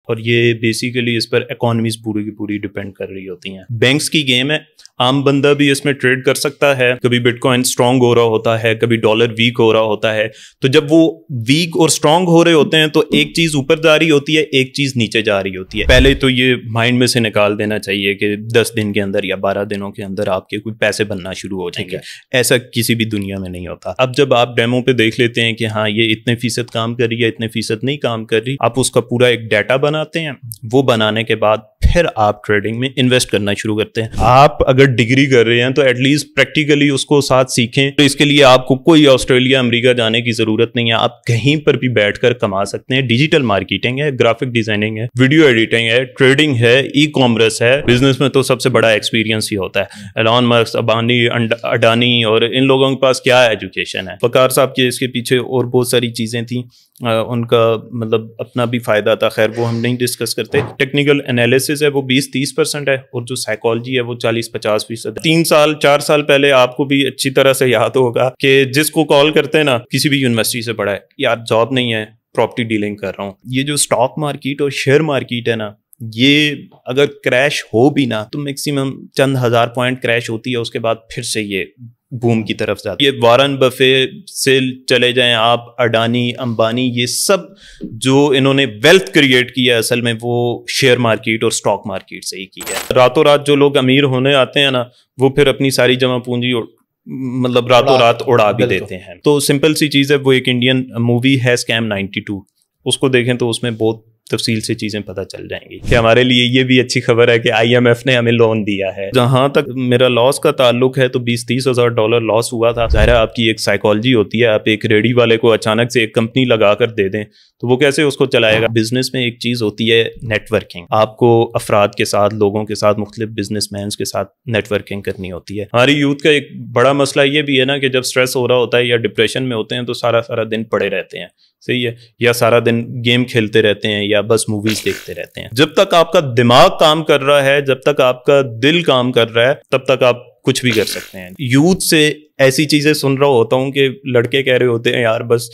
اور یہ بیسیکلی اس پر اکانومیز پوری کی پوری ڈپینڈ کر رہی ہوتی ہیں. بینکس کی گیم ہے, عام بندہ بھی اس میں ٹریڈ کر سکتا ہے. کبھی بٹ کوائن اسٹرانگ ہو رہا ہوتا ہے, کبھی ڈالر ویک ہو رہا ہوتا ہے. تو جب وہ ویک اور اسٹرانگ ہو رہے ہوتے ہیں تو ایک چیز اوپر جا رہی ہوتی ہے, ایک چیز نیچے جا رہی ہوتی ہے. پہلے تو یہ مائنڈ میں سے نکال دینا چاہیے کہ 10 دن کے اندر یا 12 دنوں کے اندر آپ کے کوئی پیسے بننا شروع ہو جائیں گے. ایسا کسی بھی دنیا میں نہیں ہوتا. اب جب آپ ڈیمو پہ دیکھ لیتے ہیں کہ ہاں یہ اتنے فیصد کام کر رہی ہے, اتنے فیصد نہیں کام کر رہی, آپ اس کا پورا ایک ڈیٹا بناتے ہیں. وہ بنانے کے بعد پھر آپ ٹریڈنگ میں انویسٹ کرنا شروع کرتے ہیں. آپ اگر ڈگری کر رہے ہیں تو ایٹ لیسٹ پریکٹیکلی اس کو ساتھ سیکھیں. تو اس کے لیے آپ کو کوئی آسٹریلیا امریکہ جانے کی ضرورت نہیں ہے, آپ کہیں پر بھی بیٹھ کر کما سکتے ہیں. ڈیجیٹل مارکیٹنگ ہے, گرافک ڈیزائننگ ہے, ویڈیو ایڈیٹنگ ہے, ٹریڈنگ ہے, ای کامرس ہے. بزنس میں تو سب سے بڑا ایکسپیرینس ہی ہوتا ہے. ایلان مسک, ابانی, اڈانی اور ان لوگوں کے پاس کیا ایجوکیشن ہے. وقار صاحب کے اس کے پیچھے اور بہت ساری چیزیں تھیں, ان کا مطلب اپنا بھی فائدہ تھا. خیر وہ ہم نہیں ڈسکس کرتے. ٹیکنیکل انالیسس ہے وہ 20-30% ہے, اور جو سائیکالوجی ہے وہ 40-50%. 3-4 سال پہلے آپ کو بھی اچھی طرح سے یاد ہوگا کہ جس کو کال کرتے ہیں نا, کسی بھی یونیورسٹی سے پڑھا ہے, یار جاب نہیں ہے, پراپرٹی ڈیلنگ کر رہا ہوں. یہ جو اسٹاک مارکیٹ اور شیئر مارکیٹ ہے نا, یہ اگر کریش ہو بھی نا تو میکسیمم چند ہزار پوائنٹ کریش ہوتی ہے, اس کے بعد پھر سے یہ بوم کی طرف جاتی ہے. یہ وارن بفے سے چلے جائیں آپ, اڈانی, امبانی, یہ سب جو انہوں نے ویلتھ کریٹ کی ہے اصل میں وہ شیئر مارکیٹ اور اسٹاک مارکیٹ سے ہی کی ہے. راتوں رات جو لوگ امیر ہونے آتے ہیں نا, وہ پھر اپنی ساری جمع پونجی مطلب راتوں رات اڑا بھی دیتے ہیں. تو سمپل سی چیز ہے, وہ ایک انڈین مووی ہے اسکیم 92, اس کو دیکھیں تو اس میں بہت تفصیل سے چیزیں پتہ چل جائیں گی. کہ ہمارے لیے یہ بھی اچھی خبر ہے کہ IMF نے ہمیں لون دیا ہے. جہاں تک میرا لاس کا تعلق ہے تو $20-30,000 لاس ہوا تھا. ظاہر ہے آپ کی ایک سائیکالوجی ہوتی ہے, آپ ایک ریڈی والے کو اچانک سے ایک کمپنی لگا کر دے دیں تو وہ کیسے اس کو چلائے گا. بزنس میں ایک چیز ہوتی ہے نیٹ ورکنگ. آپ کو افراد کے ساتھ, لوگوں کے ساتھ, مختلف بزنس مینس کے ساتھ نیٹ ورکنگ کرنی ہوتی ہے. ہماری یوتھ کا ایک بڑا مسئلہ یہ بھی ہے نا کہ جب سٹریس ہو رہا ہوتا ہے یا ڈپریشن میں ہوتے ہیں تو سارا دن پڑے رہتے ہیں, صحیح ہے, یا سارا دن گیم کھیلتے رہتے ہیں یا بس موویز دیکھتے رہتے ہیں. جب تک آپ کا دماغ کام کر رہا ہے, جب تک آپ کا دل کام کر رہا ہے, تب تک آپ کچھ بھی کر سکتے ہیں. یوتھ سے ایسی چیزیں سن رہا ہوتا ہوں کہ لڑکے کہہ رہے ہوتے ہیں یار بس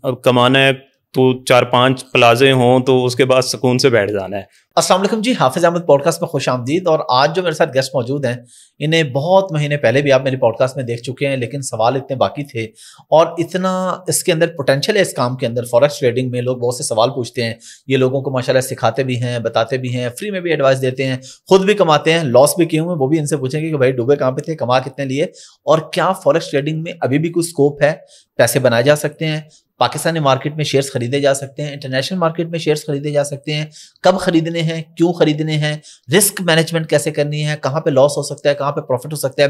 اب کمانا ہے تو 4-5 پلازے ہوں تو اس کے بعد سکون سے بیٹھ جانا ہے. السلام علیکم جی, حافظ احمد پوڈ کاسٹ میں خوش آمدید. اور آج جو میرے ساتھ گیسٹ موجود ہیں, انہیں بہت مہینے پہلے بھی آپ میری پوڈ کاسٹ میں دیکھ چکے ہیں, لیکن سوال اتنے باقی تھے اور اتنا اس کے اندر پوٹینشیل ہے اس کام کے اندر. فوریکس ٹریڈنگ میں لوگ بہت سے سوال پوچھتے ہیں, یہ لوگوں کو ماشاءاللہ سکھاتے بھی ہیں, بتاتے بھی ہیں, فری میں بھی ایڈوائس دیتے ہیں, خود بھی کماتے ہیں, لاس بھی کیے ہوئے, وہ بھی ان سے پوچھیں گے کہ بھائی ڈوبے کہاں پہ تھے, کما کتنے لیے, اور کیا فوریکس ٹریڈنگ میں ابھی بھی کوئی اسکوپ ہے, پیسے بنائے جا سکتے ہیں, پاکستانی مارکیٹ میں شیئرز خریدے جا سکتے ہیں, انٹرنیشنل مارکیٹ میں شیئرز خریدے جا سکتے ہیں, کب خریدنے ہیں, کیوں خریدنے ہیں, رسک مینجمنٹ کیسے کرنی ہے, کہاں پہ لاس ہو سکتا ہے, کہاں پہ پروفٹ ہو سکتا ہے,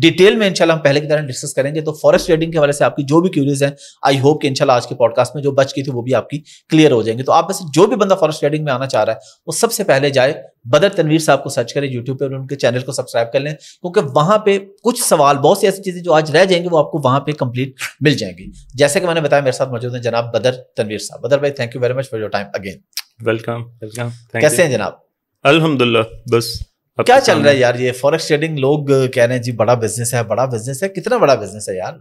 ڈیٹیل میں انشاءاللہ ہم پہلے کی طرح ڈسکس کریں گے. تو فوریکس ٹریڈنگ کے حوالے سے آپ کی جو بھی کیوریز ہیں, آئی ہوپ کہ انشاءاللہ آج کے پوڈ کاسٹ میں جو بچ گئی تھی وہ بھی آپ کی کلیئر ہو جائیں گے. تو آپ میں سے جو بھی بندہ فوریکس ٹریڈنگ میں آنا چاہ رہا ہے وہ سب سے پہلے جائے بدر تنویر صاحب کو سرچ کریں یوٹیوب پہ, اور ان کے چینل کو سبسکرائب کر لیں, کیونکہ وہاں پہ کچھ سوال, بہت سی ایسی چیزیں جو آج رہ جائیں گی وہ آپ کو وہاں پہ کمپلیٹ مل جائیں گی. جیسے کہ میں نے بتایا میرے ساتھ موجود ہیں جناب بدر تنویر صاحب. بدر بھائی, thank you very much for your time again. Welcome. کیسے ہیں جناب؟ الحمدللہ. بس کیا چل رہا ہے یار یہ فوریکس ٹریڈنگ؟ لوگ کہہ رہے ہیں جی بڑا بزنس ہے, بڑا بزنس ہے. کتنا بڑا بزنس ہے یار؟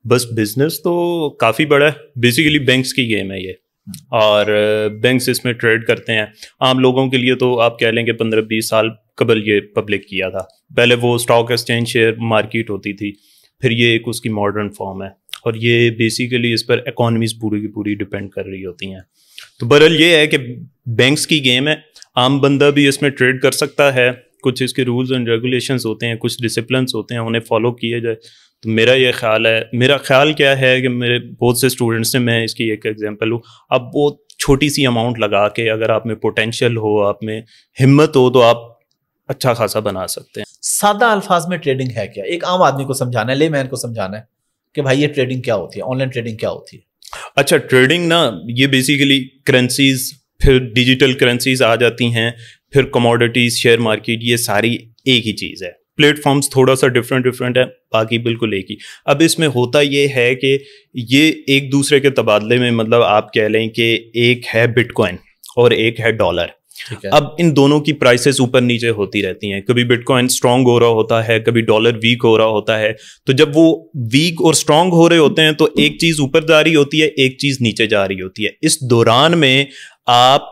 بس بزنس تو کافی بڑا ہے. بیسیکلی بینکس کی گیم ہے یہ, اور بینکس اس میں ٹریڈ کرتے ہیں. عام لوگوں کے لیے تو آپ کہہ لیں کہ 15-20 سال قبل یہ پبلک کیا تھا. پہلے وہ اسٹاک ایکسچینج شیئر مارکیٹ ہوتی تھی, پھر یہ ایک اس کی ماڈرن فارم ہے, اور یہ بیسیکلی اس پر اکانومیز پوری کی پوری ڈپینڈ کر رہی ہوتی ہیں. تو بہرحال یہ ہے کہ بینکس کی گیم ہے, عام بندہ بھی اس میں ٹریڈ کر سکتا ہے. کچھ اس کے رولز اینڈ ریگولیشنز ہوتے ہیں, کچھ ڈسپلنس ہوتے ہیں, انہیں فالو کیے جائے. تو میرا یہ خیال ہے, میرا خیال کیا ہے کہ میرے بہت سے اسٹوڈنٹس نے, میں اس کی ایک ایگزامپل ہوں, اب بہت چھوٹی سی اماؤنٹ لگا کے اگر آپ میں پوٹینشیل ہو, آپ میں ہمت ہو, تو آپ اچھا خاصا بنا سکتے ہیں. سادہ الفاظ میں ٹریڈنگ ہے کیا؟ ایک عام آدمی کو سمجھانا ہے, لے مین کو سمجھانا ہے کہ بھائی یہ ٹریڈنگ کیا ہوتی ہے, آن لائن ٹریڈنگ کیا ہوتی ہے. اچھا, ٹریڈنگ نا یہ بیسیکلی کرنسیز, پھر ڈیجیٹل کرنسیز آ جاتی ہیں, پھر کموڈیٹیز, شیئر مارکیٹ, یہ ساری ایک ہی چیز ہے. پلیٹ فارمز تھوڑا سا ڈفرینٹ ہے, باقی بالکل ایک ہی. اب اس میں ہوتا یہ ہے کہ یہ ایک دوسرے کے تبادلے میں, مطلب آپ کہہ لیں کہ ایک ہے بٹ کوائن اور ایک ہے ڈالر. اب ان دونوں کی پرائسز اوپر نیچے ہوتی رہتی ہیں. کبھی بٹ کوائن اسٹرانگ ہو رہا ہوتا ہے, کبھی ڈالر ویک ہو رہا ہوتا ہے. تو جب وہ ویک اور اسٹرانگ ہو رہے ہوتے ہیں تو ایک چیز اوپر جا رہی ہوتی ہے, ایک چیز نیچے جا رہی ہوتی ہے. اس دوران میں آپ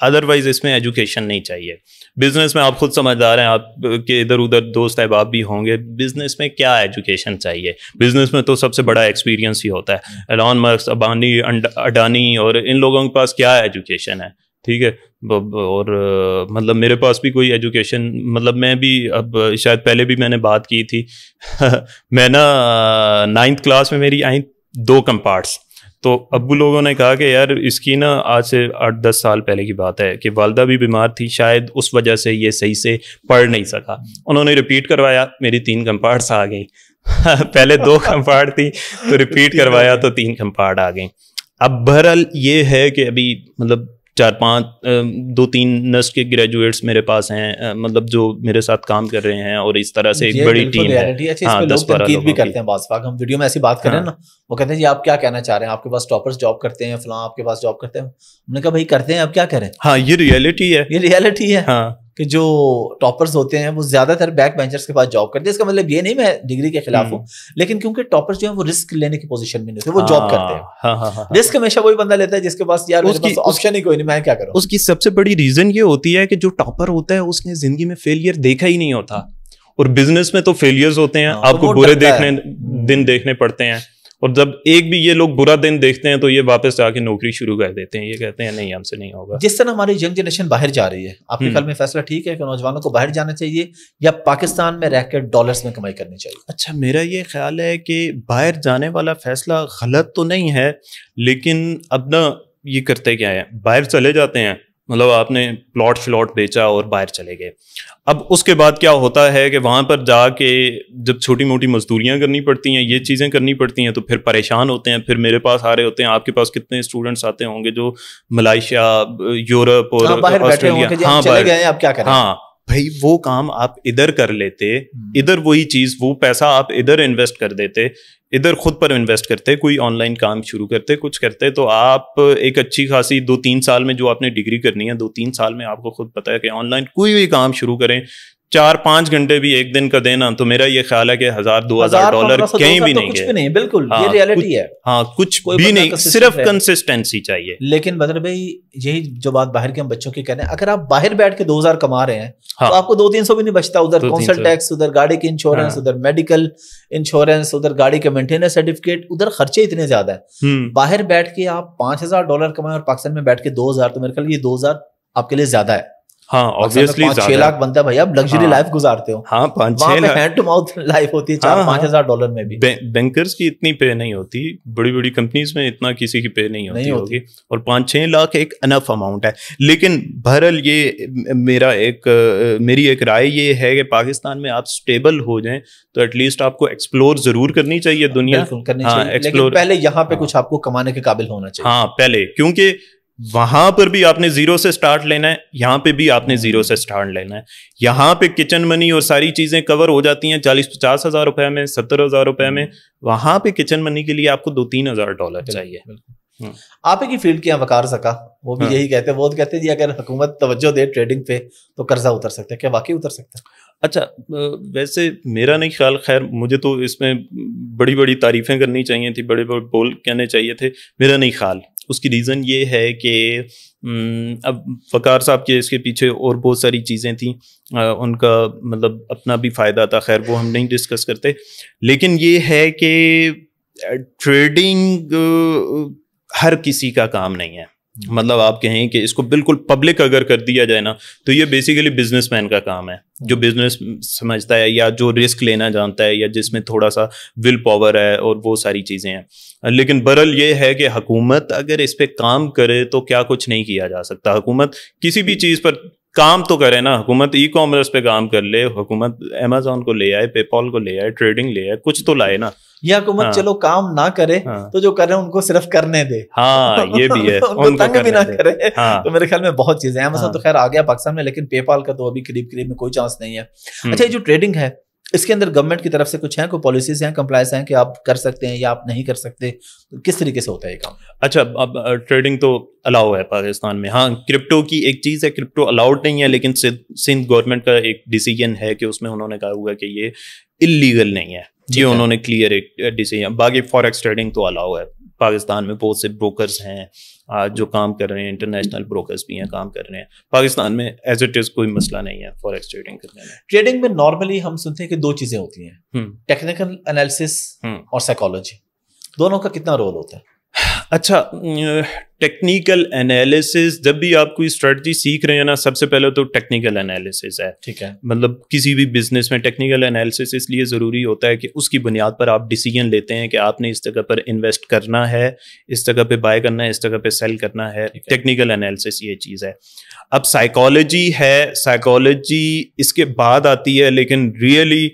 ادروائز اس میں ایجوکیشن نہیں چاہیے. بزنس میں آپ خود سمجھدار ہیں, آپ کے ادھر ادھر دوست احباب بھی ہوں گے, بزنس میں کیا ایجوکیشن چاہیے؟ بزنس میں تو سب سے بڑا ایکسپیرینس ہی ہوتا ہے. ایلان مسک, ابانی, اڈانی اور ان لوگوں کے پاس کیا ایجوکیشن ہے؟ ٹھیک ہے. اور مطلب میرے پاس بھی کوئی ایجوکیشن, مطلب میں بھی اب شاید پہلے بھی میں نے بات کی تھی میں نا 9th کلاس میں میری آئیں 2 کمپارٹس. تو ابو لوگوں نے کہا کہ یار اس کی نا آج سے 8-10 سال پہلے کی بات ہے کہ والدہ بھی بیمار تھی, شاید اس وجہ سے یہ صحیح سے پڑھ نہیں سکا. انہوں نے ریپیٹ کروایا, میری 3 کمپارٹس آ گئی پہلے 2 کمپارٹ تھی تو ریپیٹ کروایا تو 3 کمپارٹ آ گئیں. اب بہرحال یہ ہے کہ ابھی مطلب 2-3 نرس کے گریجویٹس میرے پاس ہیں, مطلب جو میرے ساتھ کام کر رہے ہیں, اور اس طرح سے ایک بڑی ٹیم ہے. ہاں, 10-12 لوگ بھی کرتے ہیں بعض وقت. ہم ویڈیو میں ایسی بات کریں نا, وہ کہتے ہیں جی آپ کیا کہنا چاہ رہے ہیں, آپ کے پاس ٹاپرز جاب کرتے ہیں, فلاں آپ کے پاس جاب کرتے ہیں. ہم نے کہا بھائی کرتے ہیں, اب کیا کریں. ہاں یہ ریئلٹی ہے, یہ ریئلٹی ہے. ہاں کہ جو ٹاپرز ہوتے ہیں وہ زیادہ تر بیک بینچرز کے پاس جاب کرتے ہیں. اس کا مطلب یہ نہیں میں ڈگری کے خلاف ہوں, لیکن کیونکہ ٹاپرز جو ہیں وہ رسک لینے کی پوزیشن میں نہیں ہوتے, وہ جاب کرتے ہیں. رسک ہمیشہ وہی بندہ لیتا ہے جس کے پاس یار آپشن ہی کوئی نہیں, میں کیا کروں. اس کی سب سے بڑی ریزن یہ ہوتی ہے کہ جو ٹاپر ہوتا ہے اس نے زندگی میں فیلئر دیکھا ہی نہیں ہوتا, اور بزنس میں تو فیلئرز ہوتے ہیں, آپ کو برے دن دیکھنے پڑتے ہیں, اور جب ایک بھی یہ لوگ برا دن دیکھتے ہیں تو یہ واپس جا کے نوکری شروع کر دیتے ہیں, یہ کہتے ہیں نہیں ہم سے نہیں ہوگا. جس طرح ہماری ینگ جنریشن باہر جا رہی ہے, آپ کے خیال میں فیصلہ ٹھیک ہے کہ نوجوانوں کو باہر جانا چاہیے یا پاکستان میں رہ کے ڈالرز میں کمائی کرنی چاہیے؟ اچھا, میرا یہ خیال ہے کہ باہر جانے والا فیصلہ غلط تو نہیں ہے, لیکن اب نا یہ کرتے کیا ہے, باہر چلے جاتے ہیں, مطلب آپ نے پلاٹ شلاٹ بیچا اور باہر چلے گئے. اب اس کے بعد کیا ہوتا ہے کہ وہاں پر جا کے جب چھوٹی موٹی مزدوریاں کرنی پڑتی ہیں, یہ چیزیں کرنی پڑتی ہیں, تو پھر پریشان ہوتے ہیں. پھر میرے پاس آ رہے ہوتے ہیں, آپ کے پاس کتنے اسٹوڈنٹس آتے ہوں گے جو ملائیشیا, یورپ اور آسٹریلیا, ہاں چلے گئے, اب کیا کریں. ہاں بھائی وہ کام آپ ادھر کر لیتے, ادھر وہی چیز, وہ پیسہ آپ ادھر انویسٹ کر دیتے, ادھر خود پر انویسٹ کرتے, کوئی آن لائن کام شروع کرتے, کچھ کرتے, تو آپ ایک اچھی خاصی 2-3 سال میں جو آپ نے ڈگری کرنی ہے, 2-3 سال میں آپ کو خود پتا ہے کہ آن لائن کوئی بھی کام شروع کریں, 4-5 گھنٹے بھی ایک دن کا دینا, تو میرا یہ خیال ہے کہ $1,000-2,000 کہیں بھی نہیں گئے. نہیں, بالکل یہ ریئلٹی ہے. ہاں کچھ بھی نہیں, صرف کنسسٹنسی چاہیے. لیکن بدر بھائی یہی جو بات باہر کے ہم بچوں کی کہہ رہے ہیں, اگر آپ باہر بیٹھ کے 2,000 کما رہے ہیں تو آپ کو 200-300 بھی نہیں بچتا. ادھر کونسل ٹیکس, ادھر گاڑی کی انشورنس, ادھر میڈیکل انشورنس, ادھر گاڑی کا مینٹیننس سرٹیفکیٹ, ادھر خرچے اتنے زیادہ ہیں. باہر بیٹھ کے آپ $5,000 کمائیں اور پاکستان میں بیٹھ کے 2,000, تو میرے خیال یہ 2,000 آپ کے لیے زیادہ ہے. ہاں obviously 5-6 لاکھ بنتا ہے بھائی, آپ لگژری لائف گزارتے ہو. ہاں 5-6 lakh hand to mouth life ہوتی ہے, $4,000-5,000 میں بھی. بینکرز کی اتنی پے نہیں ہوتی, بڑی بڑی کمپنیز میں اتنا کسی کی پے نہیں ہوتی ہوگی, اور 5-6 لاکھ ایک انف اماؤنٹ ہے. لیکن بہرحال یہ میری ایک رائے یہ ہے کہ پاکستان میں آپ اسٹیبل ہو جائیں تو ایٹ لیسٹ آپ کو ایکسپلور ضرور کرنی چاہیے دنیا, لیکن پہلے یہاں پہ کچھ آپ کو کمانے کے قابل ہونا چاہیے. ہاں پہلے, کیونکہ وہاں پر بھی آپ نے 0 سے سٹارٹ لینا ہے, یہاں پہ بھی آپ نے 0 سے سٹارٹ لینا ہے. یہاں پہ کچن منی اور ساری چیزیں کور ہو جاتی ہیں 40-50 ہزار روپے میں, 70 ہزار روپے میں. وہاں پہ کچن منی کے لیے آپ کو $2-3 چاہیے. آپ ہی کی فیلڈ کے وقار سکا, وہ بھی یہی کہتے ہیں, وہ کہتے ہیں جی اگر حکومت توجہ دے ٹریڈنگ پہ تو قرضہ اتر سکتا ہے. کیا واقعی اتر سکتا ہے؟ اچھا ویسے میرا نہیں خیال, خیر مجھے تو اس میں بڑی بڑی تعریفیں کرنی چاہیے تھی, بڑے بڑے بول کہنے چاہیے تھے, میرا نہیں خیال. اس کی ریزن یہ ہے کہ اب وقار صاحب کے اس کے پیچھے اور بہت ساری چیزیں تھیں, ان کا مطلب اپنا بھی فائدہ تھا, خیر وہ ہم نہیں ڈسکس کرتے. لیکن یہ ہے کہ ٹریڈنگ ہر کسی کا کام نہیں ہے. مطلب آپ کہیں کہ اس کو بالکل پبلک اگر کر دیا جائے نا تو یہ بیسیکلی بزنس مین کا کام ہے, جو بزنس سمجھتا ہے یا جو رسک لینا جانتا ہے یا جس میں تھوڑا سا ول پاور ہے اور وہ ساری چیزیں ہیں. لیکن برحال یہ ہے کہ حکومت اگر اس پہ کام کرے تو کیا کچھ نہیں کیا جا سکتا. حکومت کسی بھی چیز پر کام تو کرے نا, حکومت ای کامرس پہ کام کر لے, حکومت امیزون کو لے آئے, پے پال کو لے آئے, ٹریڈنگ لے آئے, کچھ تو لائے نا. یہ حکومت چلو کام نہ کرے تو جو کر رہے ہیں ان کو صرف کرنے دے. ہاں یہ بھی ہے, ان کو تنگ بھی نہ کرے. تو میرے خیال میں بہت چیزیں ہیں. امیزون تو خیر آ گیا پاکستان میں, لیکن پے پال کا تو ابھی قریب میں کوئی چانس نہیں ہے. اچھا یہ جو ٹریڈنگ ہے اس کے اندر گورنمنٹ کی طرف سے کچھ ہیں, کوئی پالیسیز ہیں, کمپلائنس ہیں کہ آپ کر سکتے ہیں یا آپ نہیں کر سکتے, کس طریقے سے ہوتا ہے یہ کام؟ اچھا اب ٹریڈنگ تو الاؤ ہے پاکستان میں. ہاں کرپٹو کی ایک چیز ہے, کرپٹو الاؤڈ نہیں ہے, لیکن سندھ گورنمنٹ کا ایک ڈیسیجن ہے کہ اس میں انہوں نے کہا ہوا کہ یہ اللیگل نہیں ہے. یہ انہوں نے کلیئر ایک ڈیسیجن. باقی فوریکس ٹریڈنگ تو الاؤ ہے پاکستان میں, بہت سے بروکرز ہیں آج جو کام کر رہے ہیں انٹرنیشنل بروکرز بھی ہیں کام کر رہے ہیں. پاکستان میں ایز اٹ از کوئی مسئلہ نہیں ہے فوریکس ٹریڈنگ کرنے میں. ٹریڈنگ میں نارملی ہم سنتے ہیں کہ دو چیزیں ہوتی ہیں, ٹیکنیکل انالیسس اور سائیکالوجی, دونوں کا کتنا رول ہوتا ہے؟ اچھا, ٹیکنیکل انالیسس جب بھی آپ کوئی اسٹریٹجی سیکھ رہے ہیں نا, سب سے پہلے تو ٹیکنیکل انالیسس ہے. ٹھیک ہے, مطلب کسی بھی بزنس میں ٹیکنیکل انالیسس اس لیے ضروری ہوتا ہے کہ اس کی بنیاد پر آپ ڈیسیجن لیتے ہیں کہ آپ نے اس جگہ پر انویسٹ کرنا ہے, اس جگہ پہ بائی کرنا ہے, اس جگہ پہ سیل کرنا ہے. ٹیکنیکل انالیسس یہ چیز ہے. اب سائیکالوجی ہے, سائیکالوجی اس کے بعد آتی ہے, لیکن ریئلی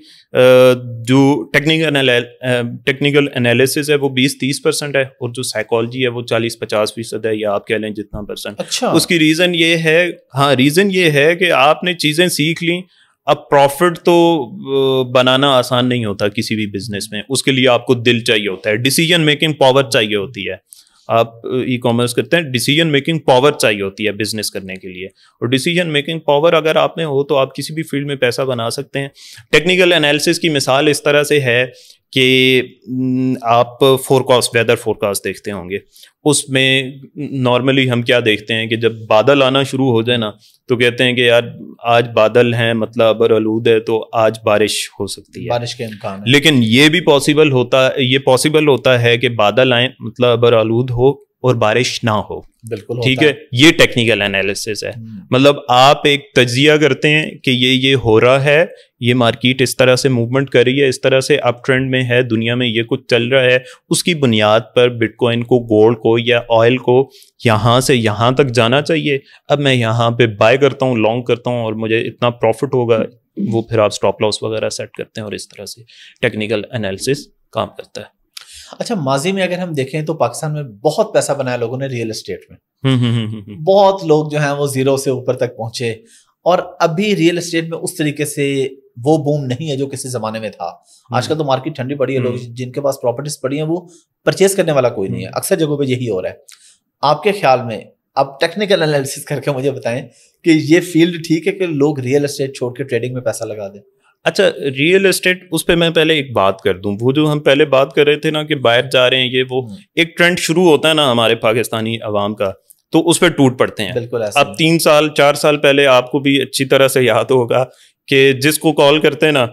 جو ٹیکنیکل انالیسس ہے وہ 20-30% ہے, اور جو سائیکالوجی ہے وہ 40-50% ہے, یا آپ کہہ لیں جتنا پرسنٹ. اچھا, اس کی ریزن یہ ہے, ہاں ریزن یہ ہے کہ آپ نے چیزیں سیکھ لیں. اب پروفٹ تو بنانا آسان نہیں ہوتا کسی بھی بزنس میں, اس کے لیے آپ کو دل چاہیے ہوتا ہے, ڈیسیجن میکنگ پاور چاہیے ہوتی ہے. آپ ای کامرس کرتے ہیں, ڈیسیجن میکنگ پاور چاہیے ہوتی ہے بزنس کرنے کے لیے, اور ڈیسیجن میکنگ پاور اگر آپ میں ہو تو آپ کسی بھی فیلڈ میں پیسہ بنا سکتے ہیں. ٹیکنیکل انالیسس کی مثال اس طرح سے ہے کہ آپ ویدر فورکاسٹ دیکھتے ہوں گے. اس میں نارملی ہم کیا دیکھتے ہیں کہ جب بادل آنا شروع ہو جائے نا, تو کہتے ہیں کہ یار آج بادل ہیں, مطلب ابر آلود ہے, تو آج بارش ہو سکتی ہے, بارش کے امکان ہے. لیکن یہ بھی پاسبل ہوتا ہے کہ بادل آئیں, مطلب ابر آلود ہو اور بارش نہ ہو. بالکل, ٹھیک ہے, یہ ٹیکنیکل انالیسس ہے. مطلب آپ ایک تجزیہ کرتے ہیں کہ یہ ہو رہا ہے, یہ مارکیٹ اس طرح سے موومنٹ کر رہی ہے, اس طرح سے اپ ٹرینڈ میں ہے, دنیا میں یہ کچھ چل رہا ہے, اس کی بنیاد پر بٹ کوائن کو, گولڈ کو یا آئل کو یہاں سے یہاں تک جانا چاہیے. اب میں یہاں پہ بائی کرتا ہوں, لانگ کرتا ہوں, اور مجھے اتنا پروفٹ ہوگا, وہ پھر آپ اسٹاپ لاس وغیرہ سیٹ کرتے ہیں, اور اس طرح سے ٹیکنیکل انالیسس کام کرتا ہے. اچھا, ماضی میں اگر ہم دیکھیں تو پاکستان میں بہت پیسہ بنایا لوگوں نے ریئل اسٹیٹ میں, بہت لوگ جو ہیں وہ زیرو سے اوپر تک پہنچے, اور ابھی ریئل اسٹیٹ میں اس طریقے سے وہ بوم نہیں ہے جو کسی زمانے میں تھا. آج کل تو مارکیٹ ٹھنڈی پڑی ہے, لوگ جن کے پاس پراپرٹیز پڑی ہیں وہ پرچیز کرنے والا کوئی نہیں ہے, اکثر جگہوں پہ یہی ہو رہا ہے. آپ کے خیال میں اب ٹیکنیکل انالیسس کر کے مجھے بتائیں کہ یہ فیلڈ ٹھیک ہے کہ لوگ ریئل اسٹیٹ چھوڑ کے ٹریڈنگ میں پیسہ لگا دیں؟ اچھا, ریئل اسٹیٹ, اس پہ میں پہلے ایک بات کر دوں. وہ جو ہم پہلے بات کر رہے تھے نا کہ باہر جا رہے ہیں, یہ وہ ایک ٹرینڈ شروع ہوتا ہے نا ہمارے پاکستانی عوام کا, تو اس پہ ٹوٹ پڑتے ہیں. بالکل. اب 3-4 سال پہلے آپ کو بھی اچھی طرح سے یاد ہوگا کہ جس کو کال کرتے ہیں نا,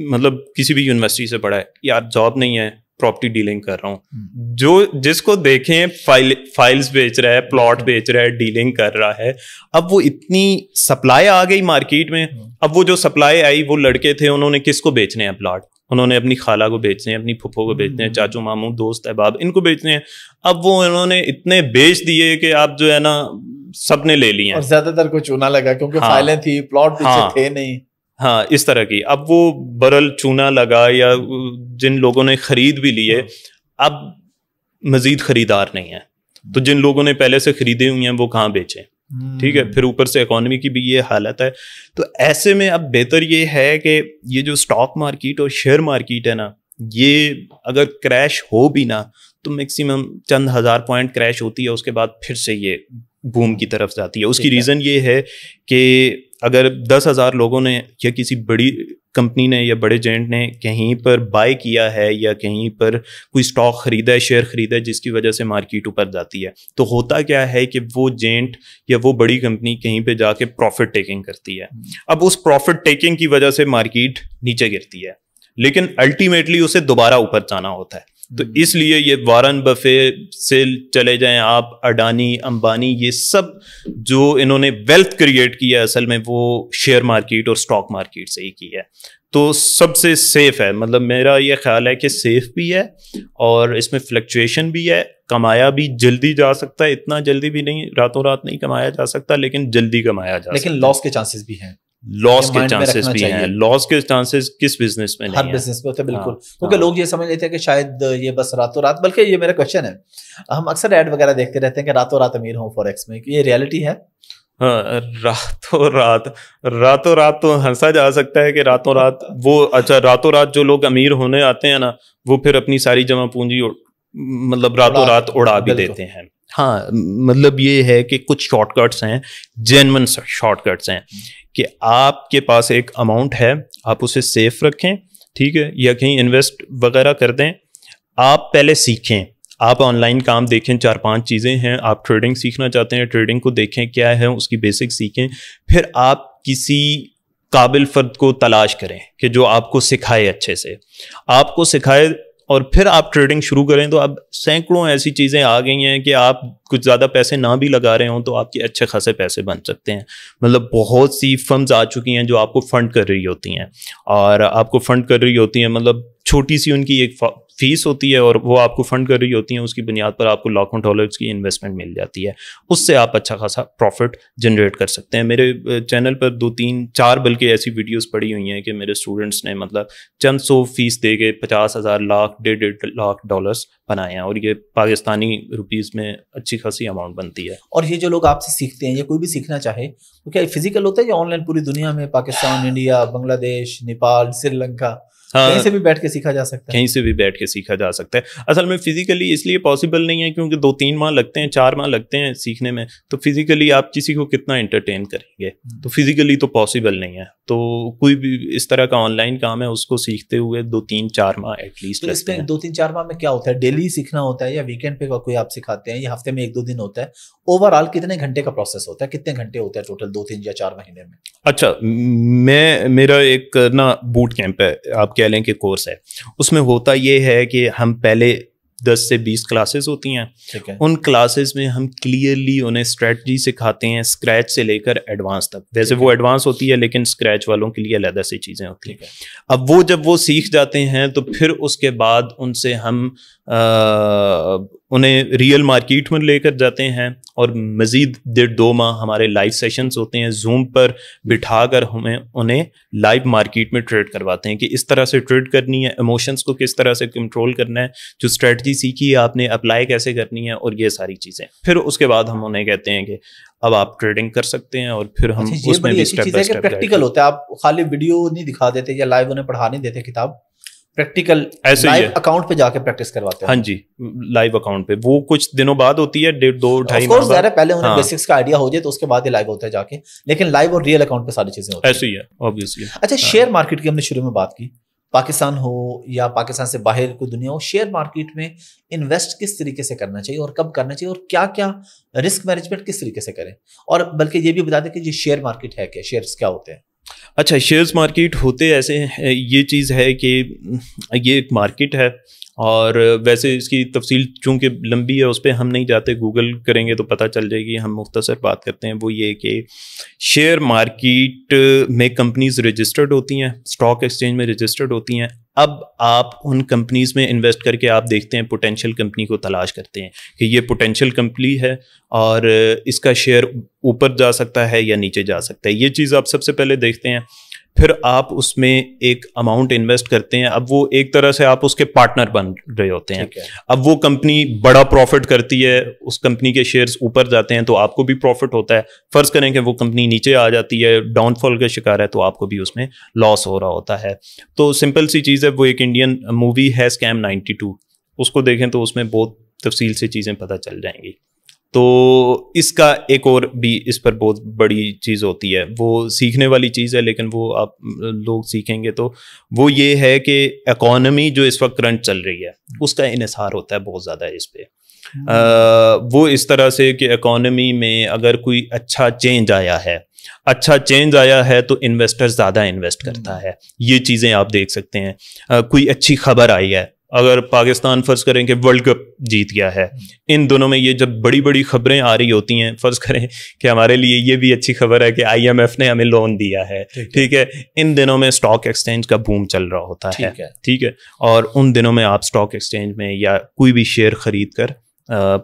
مطلب کسی بھی یونیورسٹی سے پڑھا ہے, یار جاب نہیں ہے, پراپرٹی ڈیلنگ کر رہا ہوں. جس کو دیکھیں فائلز بیچ رہا ہے, پلاٹ بیچ رہا ہے, ڈیلنگ کر رہا ہے. اب وہ اتنی سپلائی آ گئی مارکیٹ میں. اب وہ جو سپلائی آئی, وہ لڑکے تھے, انہوں نے کس کو بیچنے ہیں پلاٹ؟ انہوں نے اپنی خالہ کو بیچنے ہیں, اپنی پھپھو کو بیچنے ہیں, چاچو ماموں دوست احباب ان کو بیچنے ہیں. اب وہ انہوں نے اتنے بیچ دیے کہ آپ جو ہے نا سب نے لے لیے ہیں, اور زیادہ تر کو چونا لگا کیونکہ فائلیں تھی, پلاٹ پیچھے تھے نہیں. ہاں, اس طرح کی. اب وہ برل چونا لگا, یا جن لوگوں نے خرید بھی لیے, اب مزید خریدار نہیں ہے, تو جن لوگوں نے پہلے سے خریدے ہوئے ہیں وہ کہاں بیچیں. ٹھیک ہے, پھر اوپر سے اکانومی کی بھی یہ حالت ہے. تو ایسے میں اب بہتر یہ ہے کہ یہ جو اسٹاک مارکیٹ اور شیئر مارکیٹ ہے نا, یہ اگر کریش ہو بھی نا تو میکسیمم چند ہزار پوائنٹ کریش ہوتی ہے, اس کے بعد پھر سے یہ بوم کی طرف جاتی ہے. اس کی ریزن یہ ہے کہ اگر 10,000 لوگوں نے یا کسی بڑی کمپنی نے یا بڑے جینٹ نے کہیں پر بائی کیا ہے یا کہیں پر کوئی اسٹاک خریدا ہے, شیئر خریدا ہے, جس کی وجہ سے مارکیٹ اوپر جاتی ہے, تو ہوتا کیا ہے کہ وہ جینٹ یا وہ بڑی کمپنی کہیں پہ جا کے پروفٹ ٹیکنگ کرتی ہے. اب اس پروفٹ ٹیکنگ کی وجہ سے مارکیٹ نیچے گرتی ہے, لیکن الٹیمیٹلی اسے دوبارہ اوپر جانا ہوتا ہے. تو اس لیے یہ وارن بفے سے چلے جائیں آپ, اڈانی, امبانی, یہ سب جو انہوں نے ویلتھ کریٹ کی ہے اصل میں وہ شیئر مارکیٹ اور اسٹاک مارکیٹ سے ہی کی ہے. تو سب سے سیف ہے, مطلب میرا یہ خیال ہے کہ سیف بھی ہے, اور اس میں فلکچویشن بھی ہے, کمایا بھی جلدی جا سکتا ہے, اتنا جلدی بھی نہیں, راتوں رات نہیں کمایا جا سکتا, لیکن جلدی کمایا جا سکتا ہے. لیکن لاس کے چانسز بھی ہیں, لاس کے چانسز بھی ہیں. لاس کے چانسز کس بزنس میں نہیں ہیں؟ ہر بزنس میں ہوتے ہیں. بالکل, کیونکہ لوگ یہ سمجھ لیتے ہیں کہ شاید یہ بس راتوں رات, بلکہ یہ میرا کوشچن ہے, ہم اکثر ایڈ وغیرہ دیکھتے رہتے ہیں کہ راتوں رات امیر ہوں فوریکس میں, یہ ریالٹی ہے؟ ہاں, راتوں رات تو ہنسا جا سکتا ہے کہ راتوں رات وہ, اچھا راتوں رات جو لوگ امیر ہونے آتے ہیں نا, وہ پھر اپنی ساری جمع پونجی مطلب راتوں رات اڑا بھی دیتے ہیں. ہاں, مطلب یہ ہے کہ کچھ شارٹ کٹس ہیں, جینون شارٹ کٹس ہیں, کہ آپ کے پاس ایک اماؤنٹ ہے, آپ اسے سیف رکھیں, ٹھیک ہے, یا کہیں انویسٹ وغیرہ کر دیں. آپ پہلے سیکھیں, آپ آن لائن کام دیکھیں, 4-5 چیزیں ہیں. آپ ٹریڈنگ سیکھنا چاہتے ہیں, ٹریڈنگ کو دیکھیں کیا ہے, اس کی بیسک سیکھیں. پھر آپ کسی قابل فرد کو تلاش کریں کہ جو آپ کو سکھائے, اچھے سے آپ کو سکھائے, اور پھر آپ ٹریڈنگ شروع کریں. تو اب سینکڑوں ایسی چیزیں آ گئی ہیں کہ آپ کچھ زیادہ پیسے نہ بھی لگا رہے ہوں تو آپ کے اچھے خاصے پیسے بن سکتے ہیں. مطلب بہت سی فرمز آ چکی ہیں جو آپ کو فنڈ کر رہی ہوتی ہیں, اور آپ کو فنڈ کر رہی ہوتی ہیں, مطلب چھوٹی سی ان کی ایک فیس ہوتی ہے اور وہ آپ کو فنڈ کر رہی ہوتی ہیں. اس کی بنیاد پر آپ کو لاکھوں ڈالرز کی انویسٹمنٹ مل جاتی ہے. اس سے آپ اچھا خاصا پروفٹ جنریٹ کر سکتے ہیں. میرے چینل پر 2-3-4 بلکہ ایسی ویڈیوز پڑی ہوئی ہیں کہ میرے اسٹوڈنٹس نے مطلب چند 100 فیس دے کے 50,000 لاکھ 1.5 لاکھ ڈالرز بنائے ہیں, اور یہ پاکستانی روپیز میں اچھی خاصی اماؤنٹ بنتی ہے. اور یہ جو لوگ آپ سے سیکھتے ہیں یا کوئی بھی سیکھنا چاہے تو کیا فزیکل ہوتا ہے یا آن لائن پوری دنیا میں, پاکستان, انڈیا, بنگلہ دیش, نیپال, سری لنکا, کہیں سے بھی بیٹھ کے سیکھا جا سکتا ہے؟ کہیں سے بھی بیٹھ کے سیکھا جا سکتا ہے. اصل میں فزیکلی اس لیے پاسبل نہیں ہے کیونکہ 2-3 ماہ لگتے ہیں, 4 ماہ لگتے ہیں سیکھنے میں. تو فزیکلی آپ کسی کو کتنا انٹرٹین کریں گے, تو فزیکلی تو پاسبل نہیں ہے. تو کوئی بھی اس طرح کا آن لائن کام ہے اس کو سیکھتے ہوئے 2-3-4 ماہ ایٹ لیسٹ لگتے ہیں. 2-3-4 ماہ میں کیا ہوتا ہے؟ ڈیلی سیکھنا ہوتا ہے یا ویکینڈ پہ کوئی آپ سکھاتے ہیں یا ہفتے میں 1-2 دن ہوتا ہے؟ اوور آل کتنے گھنٹے کا پروسیس ہوتا ہے, کتنے گھنٹے ہوتا ہے ٹوٹل 2-3 یا 4 مہینے میں؟ اچھا, میرا ایک نا بوٹ کیمپ ہے, آپ کہہ لیں کہ کورس ہے. اس میں ہوتا یہ ہے کہ ہم پہلے 10 سے 20 کلاسز ہوتی ہیں. ان کلاسز میں ہم کلیئرلی انہیں اسٹریٹجی سکھاتے ہیں اسکریچ سے لے کر ایڈوانس تک. ویسے وہ ایڈوانس ہوتی ہے لیکن اسکریچ والوں کے لیے علیحدہ سے چیزیں ہوتی ہیں. اب وہ جب وہ سیکھ جاتے ہیں تو پھر اس کے بعد ان سے ہم انہیں ریئل مارکیٹ میں لے کر جاتے ہیں, اور مزید 1.5-2 ماہ ہمارے لائیو سیشنز ہوتے ہیں. زوم پر بٹھا کر ہمیں انہیں لائیو مارکیٹ میں ٹریڈ کرواتے ہیں کہ اس طرح سے ٹریڈ کرنی ہے, ایموشنز کو کس طرح سے کنٹرول کرنا ہے, جو اسٹریٹجی سیکھی ہے آپ نے اپلائی کیسے کرنی ہے, اور یہ ساری چیزیں. پھر اس کے بعد ہم انہیں کہتے ہیں کہ اب آپ ٹریڈنگ کر سکتے ہیں, اور پھر ہم اس میں بھی اسٹیپ بائی اسٹیپ پریکٹیکل ہوتا ہے. آپ خالی ویڈیو نہیں دکھا دیتے یا لائیو انہیں پڑھا نہیں دیتے کتاب, پریکٹیکل لائیو اکاؤنٹ پہ جا کے پریکٹس کرواتے ہیں؟ ہاں جی, لائیو اکاؤنٹ پہ. وہ کچھ دنوں بعد ہوتی ہے, 1.5-2-2.5 ماہ بعد. پہلے انہیں بیسکس کا آئیڈیا ہو جائے تو اس کے بعد یہ لائیو ہوتا ہے جا کے, لیکن لائیو اور ریئل اکاؤنٹ پہ ساری چیزیں ہوتی ہیں. ایسے ہی ہے obviously. اچھا, شیئر مارکیٹ کی ہم نے شروع میں بات کی. پاکستان ہو یا پاکستان سے باہر کوئی دنیا ہو, شیئر مارکیٹ میں انویسٹ کس طریقے سے کرنا چاہیے اور کب کرنا چاہیے, اور کیا کیا رسک مینجمنٹ کس طریقے سے کریں, اور بلکہ یہ بھی بتا دیں کہ یہ شیئر مارکیٹ ہے کیا, شیئرز کیا ہوتے ہیں؟ اچھا, شیئرز مارکیٹ ہوتے ایسے ہیں, یہ چیز ہے کہ یہ ایک مارکیٹ ہے, اور ویسے اس کی تفصیل چونکہ لمبی ہے اس پہ ہم نہیں جاتے, گوگل کریں گے تو پتہ چل جائے گی. ہم مختصر بات کرتے ہیں. وہ یہ کہ شیئر مارکیٹ میں کمپنیز رجسٹرڈ ہوتی ہیں, اسٹاک ایکسچینج میں رجسٹرڈ ہوتی ہیں. اب آپ ان کمپنیز میں انویسٹ کر کے آپ دیکھتے ہیں, پوٹینشیل کمپنی کو تلاش کرتے ہیں کہ یہ پوٹینشیل کمپنی ہے اور اس کا شیئر اوپر جا سکتا ہے یا نیچے جا سکتا ہے. یہ چیز آپ سب سے پہلے دیکھتے ہیں. پھر آپ اس میں ایک اماؤنٹ انویسٹ کرتے ہیں. اب وہ ایک طرح سے آپ اس کے پارٹنر بن رہے ہوتے ہیں. اب وہ کمپنی بڑا پروفٹ کرتی ہے, اس کمپنی کے شیئرز اوپر جاتے ہیں تو آپ کو بھی پروفٹ ہوتا ہے. فرض کریں کہ وہ کمپنی نیچے آ جاتی ہے, ڈاؤن فال کا شکار ہے, تو آپ کو بھی اس میں لاس ہو رہا ہوتا ہے. تو سمپل سی چیز ہے, وہ ایک انڈین مووی ہے اسکیم 92, اس کو دیکھیں تو اس میں بہت تفصیل سے چیزیں پتہ چل جائیں گی. تو اس کا ایک اور بھی اس پر بہت بڑی چیز ہوتی ہے, وہ سیکھنے والی چیز ہے لیکن وہ آپ لوگ سیکھیں گے تو وہ یہ ہے کہ اکانومی جو اس وقت کرنٹ چل رہی ہے اس کا انحصار ہوتا ہے بہت زیادہ اس پہ. وہ اس طرح سے کہ اکانومی میں اگر کوئی اچھا چینج آیا ہے تو انویسٹر زیادہ انویسٹ کرتا ہے. یہ چیزیں آپ دیکھ سکتے ہیں. کوئی اچھی خبر آئی ہے, اگر پاکستان فرض کریں کہ ورلڈ کپ جیت گیا ہے, ان دونوں میں یہ جب بڑی بڑی خبریں آ رہی ہوتی ہیں, فرض کریں کہ ہمارے لیے یہ بھی اچھی خبر ہے کہ IMF نے ہمیں لون دیا ہے, ٹھیک ہے, ان دنوں میں اسٹاک ایکسچینج کا بوم چل رہا ہوتا ہے, ٹھیک ہے, اور ان دنوں میں آپ اسٹاک ایکسچینج میں یا کوئی بھی شیئر خرید کر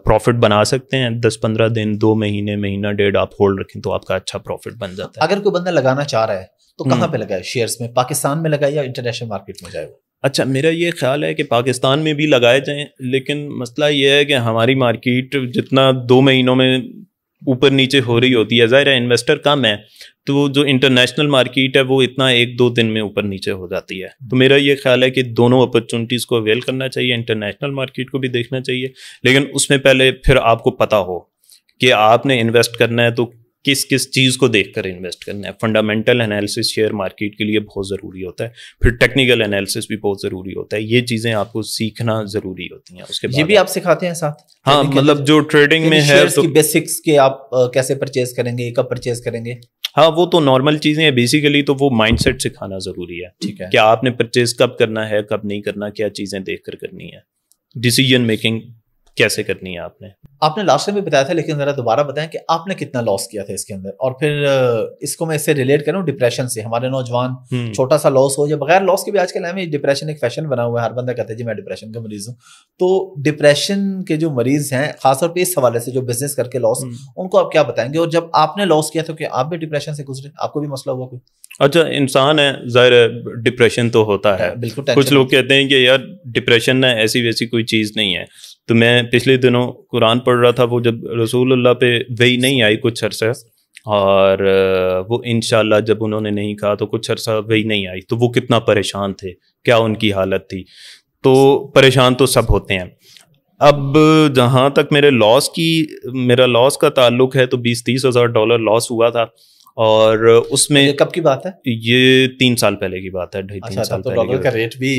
پروفٹ بنا سکتے ہیں. 10-15 دن, 2 مہینے, مہینہ ڈیڑھ آپ ہولڈ رکھیں تو آپ کا اچھا پروفٹ بن جاتا ہے. اگر کوئی بندہ لگانا چاہ رہا ہے تو کہاں پہ لگائے شیئرز میں, پاکستان میں لگائے یا انٹرنیشنل مارکیٹ میں جائے؟ اچھا, میرا یہ خیال ہے کہ پاکستان میں بھی لگائے جائیں, لیکن مسئلہ یہ ہے کہ ہماری مارکیٹ جتنا 2 مہینوں میں اوپر نیچے ہو رہی ہوتی ہے, ظاہر ہے انویسٹر کم ہے, تو جو انٹرنیشنل مارکیٹ ہے وہ اتنا 1-2 دن میں اوپر نیچے ہو جاتی ہے. تو میرا یہ خیال ہے کہ دونوں اپرچونٹیز کو اویل کرنا چاہیے, انٹرنیشنل مارکیٹ کو بھی دیکھنا چاہیے, لیکن اس میں پہلے پھر آپ کو پتہ ہو کہ آپ نے انویسٹ کرنا ہے تو کس کس چیز کو دیکھ کر انویسٹ کرنا ہے. فنڈامنٹل انالیسس شیئر مارکیٹ کے لیے بہت ضروری ہوتا ہے, پھر ٹیکنیکل انالیسس بھی بہت ضروری ہوتا ہے. یہ چیزیں آپ کو سیکھنا ضروری ہوتی ہیں. اس کے بعد یہ بھی آپ سکھاتے ہیں ساتھ؟ ہاں, مطلب جو ٹریڈنگ میں ہے تو بیسکس کے آپ کیسے پرچیز کریں گے, کب پرچیز کریں گے؟ ہاں, وہ تو نارمل چیزیں ہیں. بیسیکلی تو وہ مائنڈ سیٹ سکھانا ضروری ہے. ٹھیک ہے, کہ آپ نے پرچیز کب کرنا ہے, کب نہیں کرنا, کیا چیزیں دیکھ کر کرنی ہے, ڈیسیجن میکنگ کیسے کرنی ہے. آپ نے لاسٹ ٹائم بھی بتایا تھا, لیکن ذرا دوبارہ بتائیں کہ آپ نے کتنا لاس کیا تھا اس کے اندر, اور پھر اس کو میں اس سے ریلیٹ کروں ڈپریشن سے. ہمارے نوجوان چھوٹا سا لاس ہو یا بغیر لاس کے بھی آج کے ٹائم میں ڈپریشن ایک فیشن بنا ہوا ہے. ہر بندہ کہتا ہے جی میں ڈپریشن کا مریض ہوں. تو ڈپریشن کے جو مریض ہیں, خاص طور پہ اس حوالے سے جو بزنس کر کے لاس, ان کو آپ کیا بتائیں گے؟ اور جب آپ نے لاس کیا تو کیا آپ بھی ڈپریشن سے گزرے, آپ کو بھی مسئلہ ہوا کوئی؟ اچھا, انسان ہے, ظاہر ہے ڈپریشن تو ہوتا ہے. کچھ لوگ کہتے ہیں کہ یار ڈپریشن نہ ایسی ویسی کوئی چیز نہیں ہے. تو میں پچھلے دنوں قرآن پڑھ رہا تھا, وہ جب رسول اللہ پہ وحی نہیں آئی کچھ عرصہ, اور وہ انشاءاللہ جب انہوں نے نہیں کہا تو کچھ عرصہ وحی نہیں آئی, تو وہ کتنا پریشان تھے, کیا ان کی حالت تھی. تو پریشان تو سب ہوتے ہیں. اب جہاں تک میرا لاس کا تعلق ہے تو $20-30 لاس ہوا تھا. اور اس میں کب کی بات ہے؟ یہ 3 سال پہلے کی بات ہے, 2.5-3 سال پہلے. ڈالر کا ریٹ بھی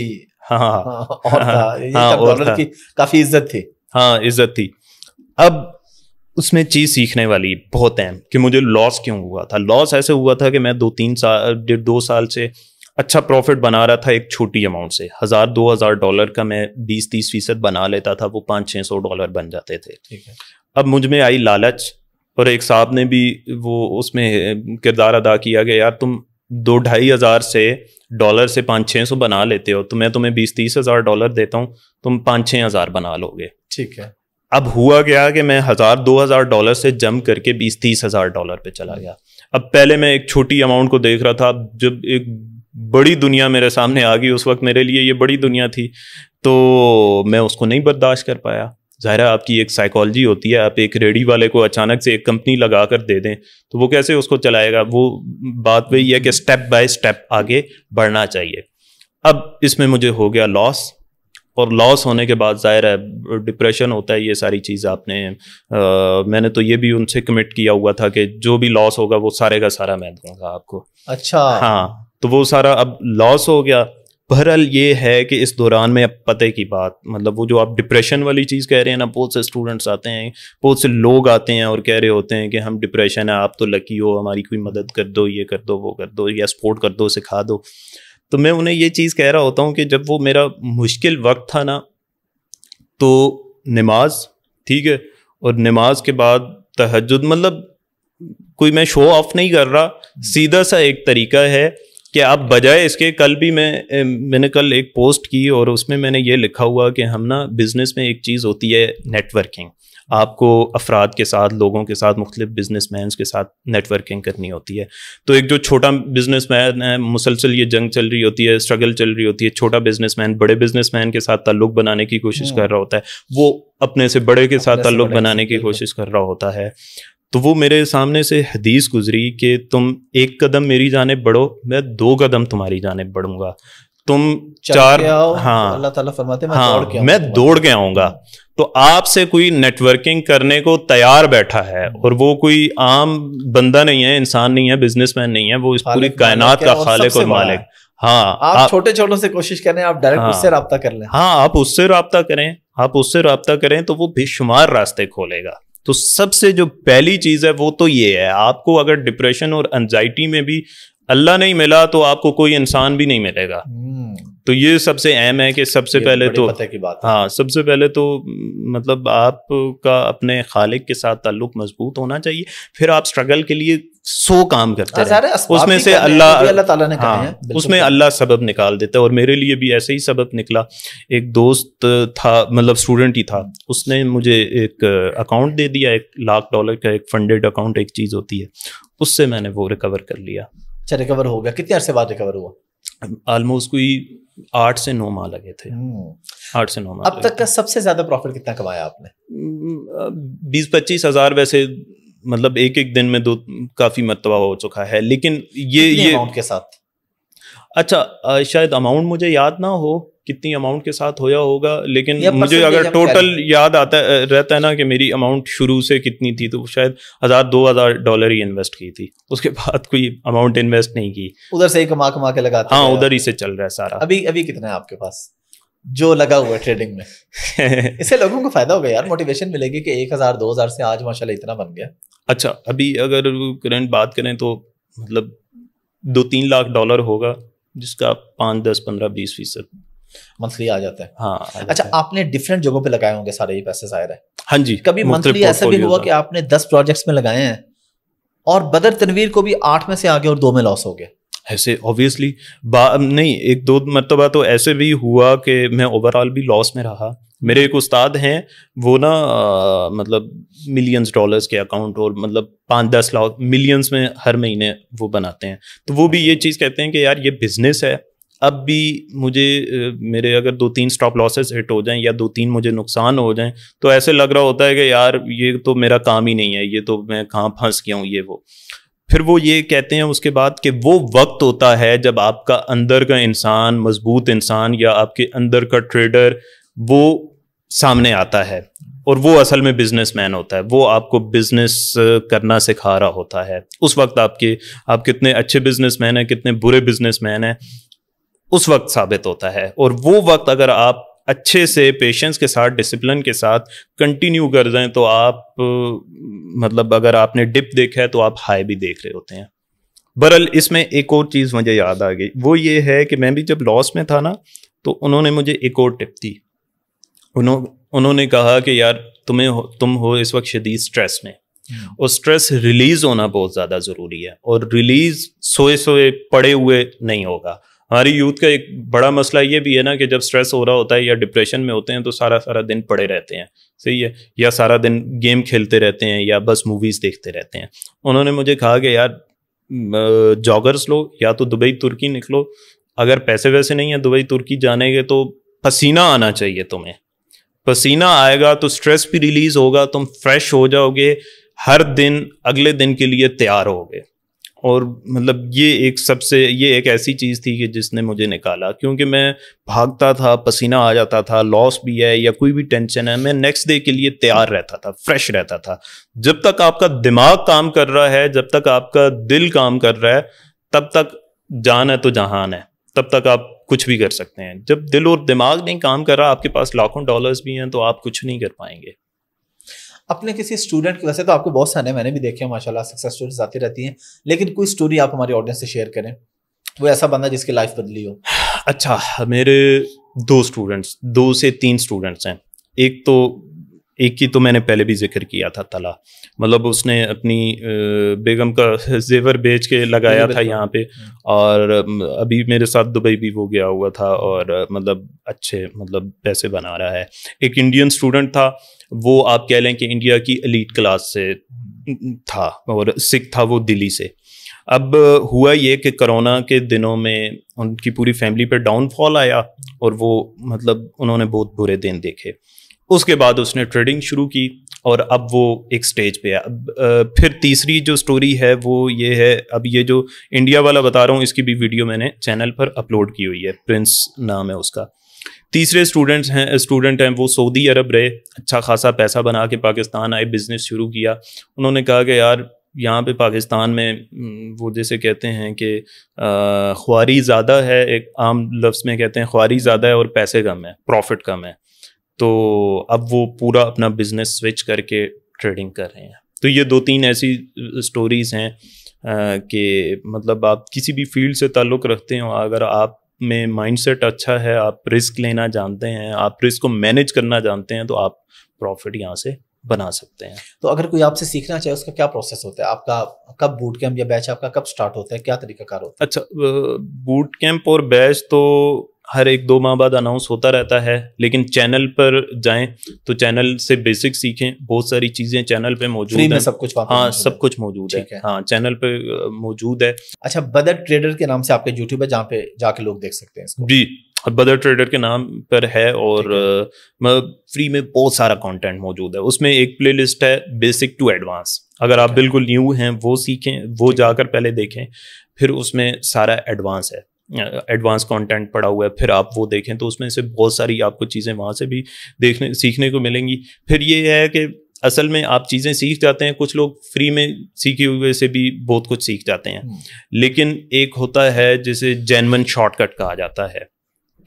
ہاں, ڈالر کی کافی عزت تھی. ہاں, عزت تھی. اب اس میں چیز سیکھنے والی بہت اہم کہ مجھے لاس کیوں ہوا تھا. لاس ایسے ہوا تھا کہ میں 2 سال سے اچھا پروفٹ بنا رہا تھا ایک چھوٹی اماؤنٹ سے. $1000-2000 کا میں 20-30% بنا لیتا تھا, وہ $500-600 بن جاتے تھے. ٹھیک ہے. اب مجھ میں آئی لالچ, اور ایک صاحب نے بھی وہ اس میں کردار ادا کیا کہ یار تم $2,500 سے $500-600 بنا لیتے ہو, تو میں تمہیں $20-30 دیتا ہوں, تم $5,000-6,000 بنا لو گے. ٹھیک ہے. اب ہوا گیا کہ میں $1,000-2,000 سے جمپ کر کے $20-30,000 پہ چلا گیا. اب پہلے میں ایک چھوٹی اماؤنٹ کو دیکھ رہا تھا, جب ایک بڑی دنیا میرے سامنے آ گئی, اس وقت میرے لیے یہ بڑی دنیا تھی, تو میں اس کو نہیں برداشت کر پایا. ظاہر ہے آپ کی ایک سائیکالوجی ہوتی ہے, آپ ایک ریڈی والے کو اچانک سے ایک کمپنی لگا کر دے دیں تو وہ کیسے اس کو چلائے گا. وہ بات وہی ہے کہ اسٹیپ بائی اسٹیپ آگے بڑھنا چاہیے. اب اس میں مجھے ہو گیا لاس, اور لاس ہونے کے بعد ظاہر ہے ڈپریشن ہوتا ہے. یہ ساری چیز آپ نے میں نے تو یہ بھی ان سے کمٹ کیا ہوا تھا کہ جو بھی لاس ہوگا وہ سارے کا سارا میں دوں گا آپ کو. اچھا. ہاں, تو وہ سارا اب لاس ہو گیا. بہرحال یہ ہے کہ اس دوران میں اب پتے کی بات, مطلب وہ جو آپ ڈپریشن والی چیز کہہ رہے ہیں نا, بہت سے اسٹوڈنٹس آتے ہیں, بہت سے لوگ آتے ہیں اور کہہ رہے ہوتے ہیں کہ ہم ڈپریشن ہے, آپ تو لکی ہو, ہماری کوئی مدد کر دو, یہ کر دو, وہ کر دو, یا سپورٹ کر دو, سکھا دو. تو میں انہیں یہ چیز کہہ رہا ہوتا ہوں کہ جب وہ میرا مشکل وقت تھا نا, تو نماز, ٹھیک ہے, اور نماز کے بعد تہجد, مطلب کوئی میں شو آف نہیں کر رہا, سیدھا سا ایک طریقہ ہے کہ آپ بجائے اس کے, کل بھی میں نے کل ایک پوسٹ کی اور اس میں نے یہ لکھا ہوا کہ ہم نا بزنس میں ایک چیز ہوتی ہے نیٹ ورکنگ. آپ کو افراد کے ساتھ, لوگوں کے ساتھ, مختلف بزنس مینس کے ساتھ نیٹ ورکنگ کرنی ہوتی ہے. تو ایک جو چھوٹا بزنس مین ہے, مسلسل یہ جنگ چل رہی ہوتی ہے, اسٹرگل چل رہی ہوتی ہے. چھوٹا بزنس مین بڑے بزنس مین کے ساتھ تعلق بنانے کی کوشش کر رہا ہوتا ہے, وہ اپنے سے بڑے کے ساتھ تعلق بنانے کی کوشش کر رہا ہوتا ہے. تو وہ میرے سامنے سے حدیث گزری کہ تم 1 قدم میری جانب بڑھو, میں 2 قدم تمہاری جانب بڑھوں گا. تم 4, ہاں اللہ تعالیٰ فرماتے ہیں ہاں میں دوڑ کے آؤں گا. تو آپ سے کوئی نیٹ ورکنگ کرنے کو تیار بیٹھا ہے, اور وہ کوئی عام بندہ نہیں ہے, انسان نہیں ہے, بزنس مین نہیں ہے, وہ اس پوری کائنات کا خالق اور مالک. ہاں, آپ چھوٹے چھوٹوں سے کوشش کریں, آپ ڈائریکٹ اس سے رابطہ کر لیں. ہاں, آپ اس سے رابطہ کریں, آپ اس سے رابطہ کریں تو وہ بے شمار راستے کھولے گا. تو سب سے جو پہلی چیز ہے وہ تو یہ ہے, آپ کو اگر ڈپریشن اور انزائٹی میں بھی اللہ نہیں ملا تو آپ کو کوئی انسان بھی نہیں ملے گا. تو یہ سب سے اہم ہے کہ سب سے پہلے تو ہاں, سب سے پہلے تو مطلب آپ کا اپنے خالق کے ساتھ تعلق مضبوط ہونا چاہیے. پھر آپ اسٹرگل کے لیے 100 کام کرتے ہیں, اس میں سے اللہ تعالیٰ نے کہا ہے, اس میں اللہ سبب نکال دیتا ہے. اور میرے لیے بھی ایسے ہی سبب نکلا. ایک دوست تھا, مطلب اسٹوڈنٹ ہی تھا, اس نے مجھے ایک اکاؤنٹ دے دیا, $1,00,000 کا ایک فنڈیڈ اکاؤنٹ ایک چیز ہوتی ہے, اس سے میں نے وہ ریکور کر لیا. اچھا, ریکور ہو گیا. کتنے عرصے بعد ریکور ہوا؟ آلموسٹ کوئی 8 سے 9 ماہ لگے تھے. 8 سے 9 ماہ. اب تک کا سب سے زیادہ پروفٹ کتنا کمایا آپ نے؟ 20-25 ہزار ویسے, مطلب ایک دن میں کافی مرتبہ ہو چکا ہے. لیکن یہ اماؤنٹ کے ساتھ اچھا شاید اماؤنٹ مجھے یاد نہ ہو کتنی اماؤنٹ کے ساتھ ہویا ہوگا, لیکن یا مجھے اگر ٹوٹل یاد آتا رہتا ہے نا کہ میری اماؤنٹ شروع سے کتنی تھی, تو شاید $1,000-2,000 ہی انویسٹ کی تھی, اس کے بعد کوئی اماؤنٹ انویسٹ نہیں کی, ادھر سے ہی کما کے لگاتے. ہاں ادھر ہی سے چل رہا ہے سارا. ابھی کتنا ہے آپ کے پاس جو لگا ہوا ہے ٹریڈنگ میں؟ اس سے لوگوں کو فائدہ ہوگا یار, موٹیویشن ملے گی کہ 1,000-2,000 سے آج ماشاءاللہ اتنا بن گیا. اچھا ابھی اگر کرنٹ بات کریں تو مطلب $2-3 لاکھ ہوگا, جس کا 5-10-15-20% منتھلی آ جاتا ہے. ہاں. اچھا آپ نے ڈفرینٹ جگہوں پہ لگائے ہوں گے سارے یہ پیسے ظاہر ہے. ہاں جی. کبھی منتھلی ایسا بھی ہوا کہ آپ نے 10 پروجیکٹس میں لگائے ہیں اور بدر تنویر کو بھی 8 میں سے آگے اور 2 میں لاس ہو گیا؟ ایسے اوبیسلی نہیں, 1-2 مرتبہ تو ایسے بھی ہوا کہ میں اوور آل بھی لاس میں رہا. میرے ایک استاد ہیں وہ نا مطلب $ملینز کے اکاؤنٹ اور مطلب 5-10 لاکھ ملینز میں ہر مہینے وہ بناتے ہیں. تو وہ بھی یہ چیز کہتے ہیں کہ یار یہ بزنس ہے, اب بھی مجھے میرے اگر 2-3 اسٹاپ لاسز ہٹ ہو جائیں یا 2-3 مجھے نقصان ہو جائیں تو ایسے لگ رہا ہوتا ہے کہ یار یہ تو میرا کام ہی نہیں ہے, یہ تو میں کہاں پھنس گیا ہوں یہ وہ. پھر وہ یہ کہتے ہیں اس کے بعد کہ وہ وقت ہوتا ہے جب آپ کا اندر کا انسان, مضبوط انسان یا آپ کے اندر کا ٹریڈر وہ سامنے آتا ہے اور وہ اصل میں بزنس مین ہوتا ہے, وہ آپ کو بزنس کرنا سکھا رہا ہوتا ہے. اس وقت آپ کتنے اچھے بزنس مین ہیں, کتنے برے بزنس مین ہیں, اس وقت ثابت ہوتا ہے. اور وہ وقت اگر آپ اچھے سے پیشنس کے ساتھ, ڈسپلن کے ساتھ کنٹینیو کر دیں تو آپ مطلب اگر آپ نے ڈپ دیکھا ہے تو آپ ہائی بھی دیکھ رہے ہوتے ہیں. برحال اس میں ایک اور چیز مجھے یاد آ گئی, وہ یہ ہے کہ میں بھی جب لاس میں تھا نا تو انہوں نے مجھے ایک اور ٹپ دی. انہوں نے کہا کہ یار تم ہو اس وقت شدید سٹریس میں, اور سٹریس ریلیز ہونا بہت زیادہ ضروری ہے, اور ریلیز سوئے پڑے ہوئے نہیں ہوگا. ہماری یوتھ کا ایک بڑا مسئلہ یہ بھی ہے نا کہ جب سٹریس ہو رہا ہوتا ہے یا ڈپریشن میں ہوتے ہیں تو سارا دن پڑے رہتے ہیں, صحیح ہے, یا سارا دن گیم کھیلتے رہتے ہیں یا بس موویز دیکھتے رہتے ہیں. انہوں نے مجھے کہا کہ یار جاگرز لو, یا تو دبئی ترکی نکلو, اگر پیسے ویسے نہیں ہیں دبئی ترکی جانے کے تو پسینہ آنا چاہیے تمہیں, پسینہ آئے گا تو سٹریس بھی ریلیز ہوگا, تم فریش ہو جاؤ گے, ہر دن اگلے دن کے لیے تیار ہو گے. اور مطلب یہ ایک ایسی چیز تھی کہ جس نے مجھے نکالا, کیونکہ میں بھاگتا تھا, پسینہ آ جاتا تھا, لاس بھی ہے یا کوئی بھی ٹینشن ہے, میں نیکسٹ ڈے کے لیے تیار رہتا تھا, فریش رہتا تھا. جب تک آپ کا دماغ کام کر رہا ہے, جب تک آپ کا دل کام کر رہا ہے, تب تک جان ہے تو جہان ہے, تب تک آپ کچھ بھی کر سکتے ہیں. جب دل اور دماغ نہیں کام کر رہا, آپ کے پاس لاکھوں ڈالرز بھی ہیں تو آپ کچھ نہیں کر پائیں گے. اپنے کسی اسٹوڈنٹ کی, ویسے تو آپ کو بہت سارے میں نے بھی دیکھے ہیں ماشاءاللہ, سکسیس اسٹوریز آتی رہتی ہیں, لیکن کوئی اسٹوری آپ ہماری آڈینس سے شیئر کریں, وہ ایسا بندہ جس کی لائف بدلی ہو. اچھا میرے 2 سے 3 اسٹوڈنٹس ہیں. ایک کی تو میں نے پہلے بھی ذکر کیا تھا, طلا, مطلب اس نے اپنی بیگم کا زیور بیچ کے لگایا تھا یہاں پہ, اور ابھی میرے ساتھ دبئی بھی وہ گیا ہوا تھا اور مطلب اچھے مطلب پیسے بنا رہا ہے. ایک انڈین اسٹوڈنٹ تھا, وہ آپ کہہ لیں کہ انڈیا کی ایلیٹ کلاس سے تھا اور سکھ تھا وہ دلی سے. اب ہوا یہ کہ کرونا کے دنوں میں ان کی پوری فیملی پہ ڈاؤن فال آیا اور وہ مطلب انہوں نے بہت برے دن دیکھے. اس کے بعد اس نے ٹریڈنگ شروع کی اور اب وہ ایک سٹیج پہ ہے. اب پھر تیسری جو سٹوری ہے وہ یہ ہے, اب یہ جو انڈیا والا بتا رہا ہوں اس کی بھی ویڈیو میں نے چینل پر اپلوڈ کی ہوئی ہے, پرنس نام ہے اس کا. تیسرے اسٹوڈنٹ ہیں وہ سعودی عرب رہے, اچھا خاصا پیسہ بنا کے پاکستان آئے, بزنس شروع کیا. انہوں نے کہا کہ یار یہاں پہ پاکستان میں وہ جیسے کہتے ہیں کہ خواری زیادہ ہے, ایک عام لفظ میں کہتے ہیں خواری زیادہ ہے اور پیسے کم ہے, پروفٹ کم ہے. تو اب وہ پورا اپنا بزنس سوئچ کر کے ٹریڈنگ کر رہے ہیں. تو یہ 2-3 ایسی سٹوریز ہیں کہ مطلب آپ کسی بھی فیلڈ سے تعلق رکھتے ہو, اگر آپ میں مائنڈ سیٹ اچھا ہے, آپ رسک لینا جانتے ہیں, آپ رسک کو مینیج کرنا جانتے ہیں, تو آپ پروفٹ یہاں سے بنا سکتے ہیں. تو اگر کوئی آپ سے سیکھنا چاہے اس کا کیا پروسیس ہوتا ہے؟ آپ کا کب بوٹ کیمپ یا بیچ آپ کا کب سٹارٹ ہوتا ہے, کیا طریقہ کار ہوتا ہے؟ اچھا بوٹ کیمپ اور بیچ تو ہر 1-2 ماہ بعد اناؤنس ہوتا رہتا ہے, لیکن چینل پر جائیں تو چینل سے بیسک سیکھیں, بہت ساری چیزیں چینل پہ موجود ہیں, سب کچھ. ہاں سب کچھ موجود ہے, ہاں چینل پہ موجود ہے. اچھا بدر ٹریڈر کے نام سے آپ کے یوٹیوب ہے جہاں پہ جا کے لوگ دیکھ سکتے ہیں اس کو؟ جی بدر ٹریڈر کے نام پر ہے, اور فری میں بہت سارا کانٹینٹ موجود ہے. اس میں ایک پلے لسٹ ہے بیسک ٹو ایڈوانس, اگر آپ بالکل نیو ہیں وہ سیکھیں, وہ جا کر پہلے دیکھیں, پھر اس میں سارا ایڈوانس ہے. ایڈوانس کانٹینٹ پڑا ہوا ہے, پھر آپ وہ دیکھیں تو اس میں سے بہت ساری آپ کو چیزیں وہاں سے بھی سیکھنے کو ملیں گی. پھر یہ ہے کہ اصل میں آپ چیزیں سیکھ جاتے ہیں, کچھ لوگ فری میں سیکھے ہوئے سے بھی بہت کچھ سیکھ جاتے ہیں, لیکن ایک ہوتا ہے جسے جینون شارٹ کٹ کہا جاتا ہے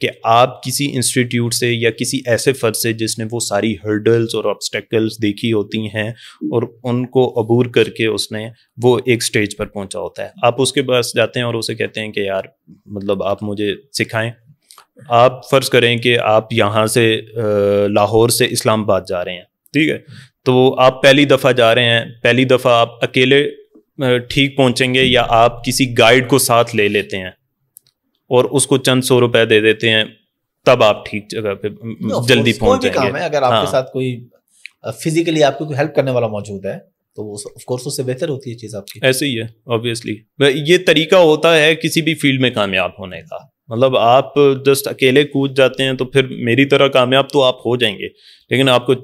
کہ آپ کسی انسٹیٹیوٹ سے یا کسی ایسے فرد سے جس نے وہ ساری ہرڈلز اور آبسٹیکلز دیکھی ہوتی ہیں اور ان کو عبور کر کے اس نے وہ ایک سٹیج پر پہنچا ہوتا ہے, آپ اس کے پاس جاتے ہیں اور اسے کہتے ہیں کہ یار مطلب آپ مجھے سکھائیں. آپ فرض کریں کہ آپ یہاں سے لاہور سے اسلام آباد جا رہے ہیں, ٹھیک ہے, تو آپ پہلی دفعہ جا رہے ہیں, پہلی دفعہ آپ اکیلے ٹھیک پہنچیں گے یا آپ کسی گائیڈ کو ساتھ لے لیتے ہیں اور اس کو چند 100 روپے دے دیتے ہیں, تب آپ ٹھیک جگہ پہ جلدی پہنچ جائیں گے. اگر آپ کے ساتھ کوئی فزیکلی آپ کو کوئی ہیلپ کرنے والا موجود ہے تو آف کورس اس سے بہتر ہوتی ہے چیز آپ کی. ایسے ہی ہے آبویسلی, یہ طریقہ ہوتا ہے کسی بھی فیلڈ میں کامیاب ہونے کا. مطلب آپ جسٹ اکیلے کود جاتے ہیں تو پھر میری طرح کامیاب تو آپ ہو جائیں گے, لیکن آپ کو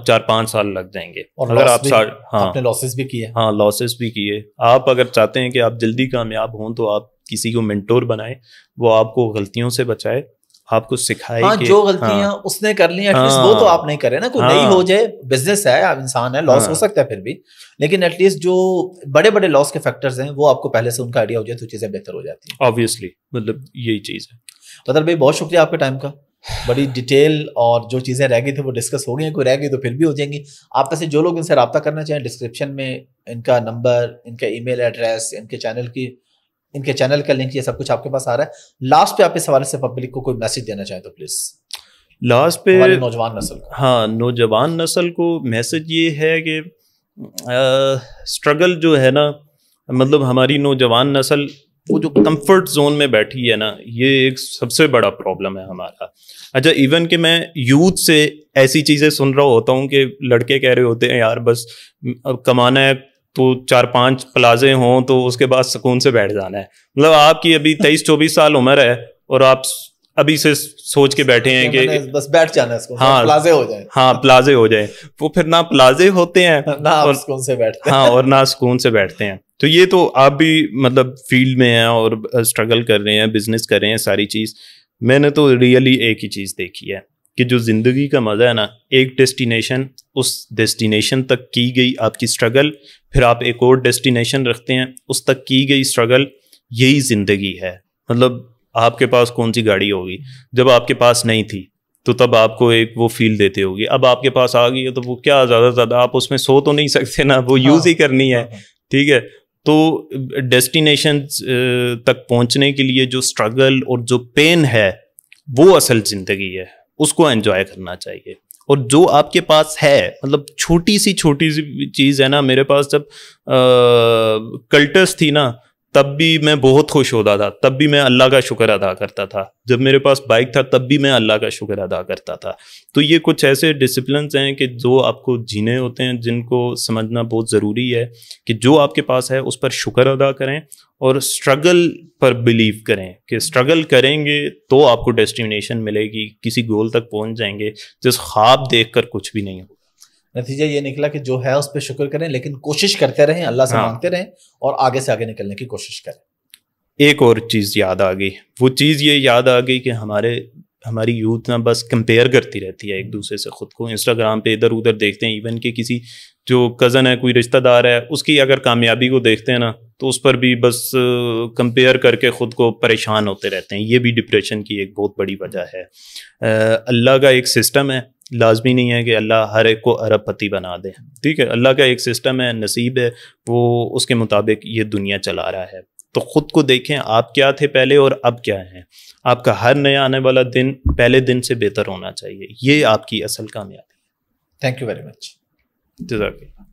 4-5 سال لگ جائیں گے. اور اگر آپ آپ نے لاسز بھی کیے. ہاں لاسز بھی کیے. آپ اگر چاہتے ہیں کہ آپ جلدی کامیاب ہوں تو آپ کسی کو منٹور بنائیں, وہ آپ کو غلطیوں سے بچائے, آپ کو سکھائے کہ جو غلطیاں اس نے کر لی ایٹ لیسٹ وہ تو آپ نہیں کریں نا. کوئی نہیں ہو جائے, بزنس ہے, انسان ہے, لاس ہو سکتا ہے پھر بھی, لیکن ایٹ لیسٹ جو بڑے بڑے لاس کے فیکٹرز ہیں وہ آپ کو پہلے سے ان کا آئیڈیا ہو جائے تو چیزیں بہتر ہو جاتی ہیں. آبویسلی مطلب یہی چیز ہے. بدر بھائی بہت شکریہ آپ کے ٹائم کا, بڑی ڈیٹیل, اور جو چیزیں رہ گئی تھیں وہ ڈسکس ہو گئی ہیں, کوئی رہ گئی تو پھر بھی ہو جائیں گی. آپ میں سے جو لوگ ان سے رابطہ کرنا چاہیں ڈسکرپشن میں ان کا نمبر, ان کا ای میل ایڈریس, ان کے چینل کا لنک, یہ سب کچھ آپ کے پاس آ رہا ہے. لاسٹ پہ آپ اس حوالے سے پبلک کو کوئی میسج دینا چاہیں تو پلیز. لاسٹ پہ نوجوان نسل کو, ہاں نوجوان نسل کو میسج یہ ہے کہ اسٹرگل جو ہے نا, مطلب ہماری نوجوان نسل وہ جو کمفرٹ زون میں بیٹھی ہے نا, یہ ایک سب سے بڑا پرابلم ہے ہمارا. اچھا ایون کہ میں یوتھ سے ایسی چیزیں سن رہا ہوتا ہوں کہ لڑکے کہہ رہے ہوتے ہیں یار بس کمانا ہے تو 4-5 پلازے ہوں تو اس کے بعد سکون سے بیٹھ جانا ہے. مطلب آپ کی ابھی 23-24 سال عمر ہے اور آپ ابھی سے سوچ کے بیٹھے ہیں کہ بس بیٹھ جانا ہے, پلازے ہو جائیں. ہاں پلازے ہو جائیں. وہ پھر نہ پلازے ہوتے ہیں نہ سکون سے بیٹھتے ہیں. ہاں اور نہ سکون سے بیٹھتے ہیں. تو یہ تو آپ بھی مطلب فیلڈ میں ہیں اور اسٹرگل کر رہے ہیں, بزنس کر رہے ہیں, ساری چیز. میں نے تو ریئلی ایک ہی چیز دیکھی ہے کہ جو زندگی کا مزہ ہے نا, ایک ڈیسٹینیشن, اس ڈیسٹینیشن تک کی گئی آپ کی اسٹرگل, پھر آپ ایک اور ڈیسٹینیشن رکھتے ہیں, اس تک کی گئی اسٹرگل, یہی زندگی ہے. مطلب آپ کے پاس کون سی گاڑی ہوگی, جب آپ کے پاس نہیں تھی تو تب آپ کو ایک وہ فیل دیتے ہوگی, اب آپ کے پاس آ گئی ہے تو وہ کیا زیادہ سے زیادہ آپ اس میں سو تو نہیں سکتے نا, وہ یوز ہی کرنی ہے. ٹھیک ہے, تو ڈیسٹینیشن تک پہنچنے کے لیے جو اسٹرگل اور جو پین ہے وہ اصل زندگی ہے, اس کو انجوائے کرنا چاہیے. اور جو آپ کے پاس ہے, مطلب چھوٹی سی چیز ہے نا, میرے پاس جب کلٹس تھی نا تب بھی میں بہت خوش ہوتا تھا, تب بھی میں اللہ کا شکر ادا کرتا تھا. جب میرے پاس بائک تھا تب بھی میں اللہ کا شکر ادا کرتا تھا. تو یہ کچھ ایسے ڈسپلنس ہیں کہ جو آپ کو جینے ہوتے ہیں, جن کو سمجھنا بہت ضروری ہے کہ جو آپ کے پاس ہے اس پر شکر ادا کریں اور اسٹرگل پر بلیو کریں کہ اسٹرگل کریں گے تو آپ کو ڈیسٹینیشن ملے گی, کسی گول تک پہنچ جائیں گے. جس خواب دیکھ کر کچھ بھی نہیں ہوگا. نتیجہ یہ نکلا کہ جو ہے اس پہ شکر کریں, لیکن کوشش کرتے رہیں, اللہ سے مانگتے رہیں اور آگے سے آگے نکلنے کی کوشش کریں. ایک اور چیز یاد آ گئی, وہ چیز یہ یاد آ گئی کہ ہماری یوتھ نا بس کمپیئر کرتی رہتی ہے ایک دوسرے سے خود کو. انسٹاگرام پہ ادھر ادھر دیکھتے ہیں, ایون کہ کسی جو کزن ہے, کوئی رشتہ دار ہے, اس کی اگر کامیابی کو دیکھتے ہیں نا تو اس پر بھی بس کمپیئر کر کے خود کو پریشان ہوتے رہتے ہیں. یہ بھی ڈپریشن کی ایک بہت بڑی وجہ ہے. اللہ کا ایک سسٹم ہے, لازمی نہیں ہے کہ اللہ ہر ایک کو ارب پتی بنا دے. ٹھیک ہے, اللہ کا ایک سسٹم ہے, نصیب ہے, وہ اس کے مطابق یہ دنیا چلا رہا ہے. تو خود کو دیکھیں آپ کیا تھے پہلے اور اب کیا ہیں. آپ کا ہر نیا آنے والا دن پہلے دن سے بہتر ہونا چاہیے. یہ آپ کی اصل کامیابی ہے. Thank you very much. جزاک اللہ.